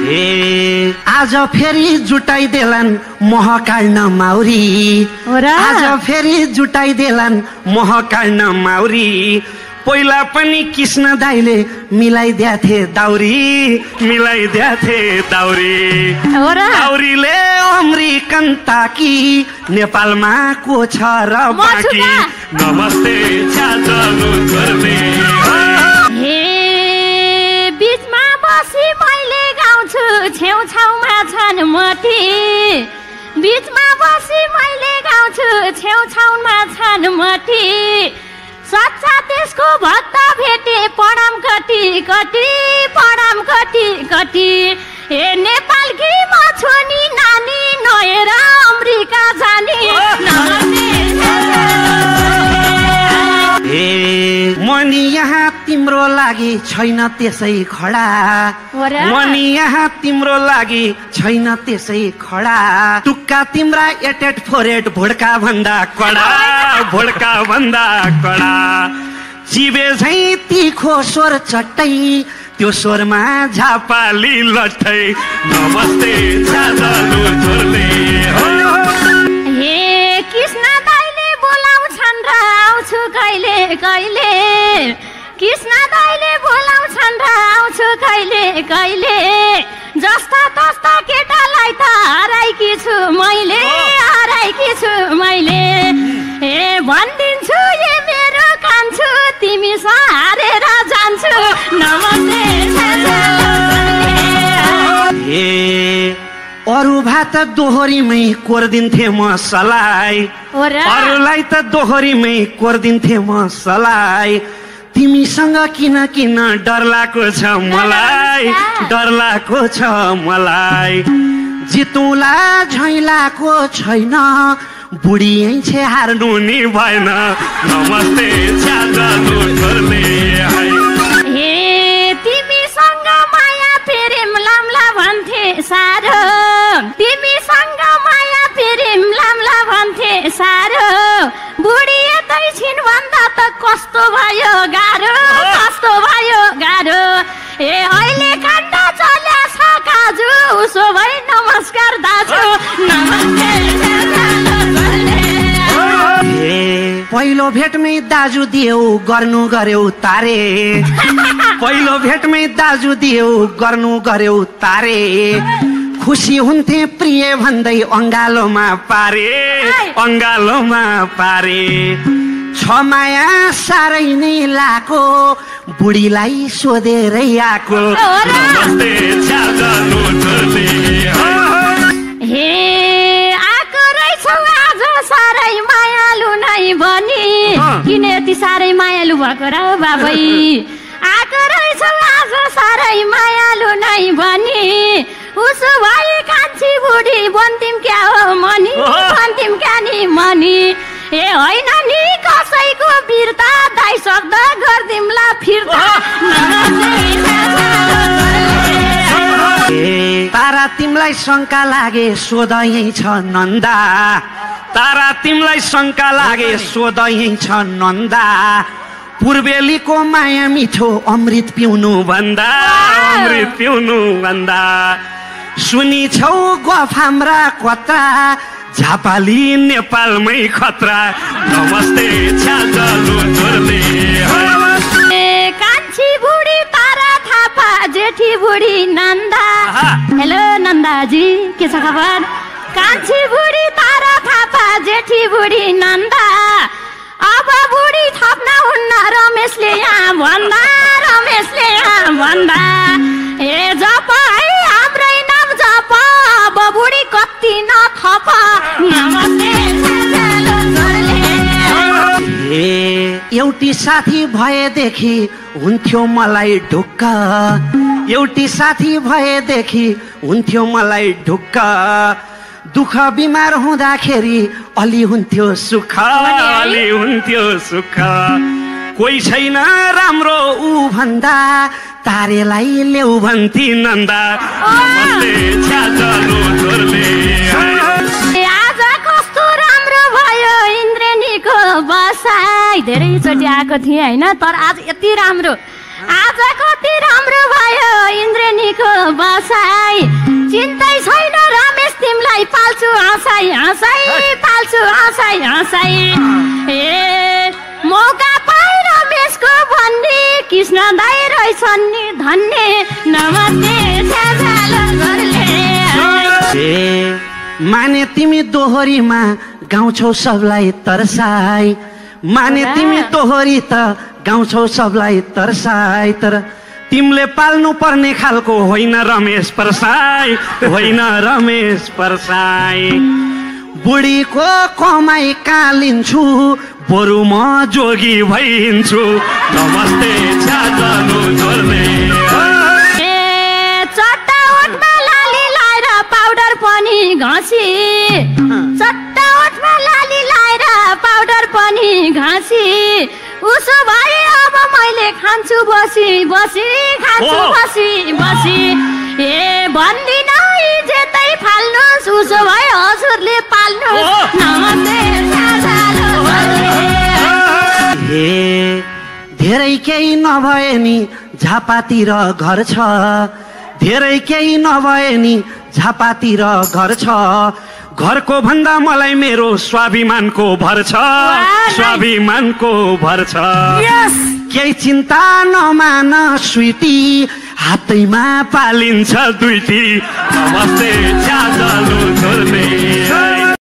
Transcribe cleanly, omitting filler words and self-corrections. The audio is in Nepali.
ए आज फेरि जुटाइदेलान् मह काड्न माउरी आज फेरि जुटाइदेलान् मह काड्न माउरी पहिला पनि कृष्ण दाइले मिलाइदियाथे दाउरी दाउरीले अमेरिकन ताकी नेपालमा को छ र बाँकी नमस्ते छाजलु गर्ने हे बीचमा बसी मैले गाउँछु छेउछाउमा छन् मटी बीचमा बसी मैले गाउँछु छेउछाउमा छन् मटी सच्चा त्यसको भक्त भेटे पढाम कटी कटी पढाम कटी कटी हे नेपालकी म छोनी नानी नहेर अमेरिका जाने ए मनी यहाँ तिम्रो लागि छैन त्यसै खडा मनी यहाँ तिम्रो लागि छैन त्यसै खडा टुक्का तिम्रा एटेट फोरेट भोड्का भन्दा कडा चिबे झै तिखो स्वर चट्टै त्यो स्वरमा झापाली लट्टै नमस्ते छाजलु छोर्ने हे कृष्ण दाइले बोलाउँछन् र आउँछु कहिले कहिले कृष्ण दाइले बोलाउँछन् र आउँछु कहिले कहिले जस्ता तस्ता केटालाई त हराएकी छु मैले ए भनिदिन्छु ए मेरो कान्छु तिमी हारेर जान्छु नमस्ते ए अरू भात दोहोरीमै कोर्दिन्थे म सलाई अरूलाई त दोहोरीमै कोर्दिन्थे म सलाई तिमीसँग किन डर लागेको छ मलाई जितुला झैलाको छैन बुढी छे हार्नु नि भएन नमस्ते छाजलु छोर्ने हे तिमीसँग माया प्रेम लाम्ला भन्थे सारो तिमीसँग माया प्रेम लाम्ला भन्थे सारो बुढी यतै छिन् भन्दा त कस्तो भयो गाह्रो ए अहिले काण्ड चल्या छ काजु उसो भई नमस्कार दाजु नमस्ते पहिलो भेटमै दाजु दियौ गर्नु गर्यौ तारे पहिलो भेटमै दाजु दियौ गर्नु गर्यौ तारे खुसी हुन्थे प्रिय भन्दै अङ्गालोमा पारे छ माया साह्रै नै लाको बुढीलाई सोधेरै आको नमस्ते छाजलु छोर्ने हे आको रहेछौ आज साह्रै मायालु नै बनी किन यति साह्रै मायालु भएको र बाबै आको रहेछौ आज साह्रै मायालु नै बनी उसो भए कान्छी बुढी बन्तिम क्या हो मनी ए होइन नि कसैको बिर्ता दाइ सक्दा गर्दिमला फिर्ता तारा तिमलाई शङ्का लागे सोध यही छ नन्दा तारा तिमलाई शङ्का लागे सोध यही छ नन्दा पूर्वेलीको माया मिठो अमृत पिउनु भन्दा सुनि छौ गफ हाम्रा कत्रा झापाली नेपालमै खतरा नमस्ते छाजलु छोर्ने कान्छी बुढी तारा थापा जेठी बुढी नन्दा हेलो नन्दाजी के छ खबर कान्छी बुढी तारा थापा जेठी बुढी नन्दा अब बुढी थप्न हुन्न रमेशले यहाँ भन्दा ए जप है हाम्रै नाम जप अब बुढी कति नथप नमस्ते एउटी साथी भएदेखि हुन्थ्यो मलाई ढुक्क एउटी साथी भएदेखि हुन्थ्यो मलाई ढुक्क दुःख बिमार हुँदाखेरि अलि हुन्थ्यो सुख कोही छैन राम्रो ऊ भन्दा तारेलाई ल्याउ भन्थे नन्दा नमस्ते छाजलु छोर्ने आज कस्तो राम्रो भयो इन्द्रेणीको बसाइ धेरैचोटि आएको थिएँ होइन तर आज यति राम्रो आज कति राम्रो भयो इन्द्रेणीको बसाइ हँसाई हँसाई पाल्छु हँसाई हँसाई ए मौका पाइ रमेशको भन्ने कृष्ण दाइ रहेछन् नि धन्य नमस्ते छ्याझालो घरले ए माने तिमी दोहोरीमा गाउँछौ सबलाई तर्साई माने तिमी दोहोरी त गाउँछौ सबलाई तर्साई तर तिमीले पाल्नु पर्ने खालको होइन रमेश परसाई होइन रमेश परसाई बुढीको कमाई कालिन्छु बरु म जोगी भइन्छु नमस्ते छ्याझालो घरले चट्टा ओठमा लाली लाएर पाउडर पनि घसी चट्टा ओठमा लाली लाएर पाउडर पनि घसी उसो भए अब मैले खान्छु बसी बसी खान्छु बसी बसी ए भन्दिन इज्जतै फाल्नुहोस् उसो भए हजुरले पाल्नुहोस् नमस्ते छ्याझालो घरले ए धेरै केही नभए नि झापातिर घर छ धेरै केही नभए नि झापातिर घर छ घरको भन्दा मलाई मेरो स्वाभिमानको भर छ स्वाभिमानको भर छ केही चिन्ता नमान स्विटी हातैमा पालिन्छ दुईटी नमस्ते छ्याझालो घरले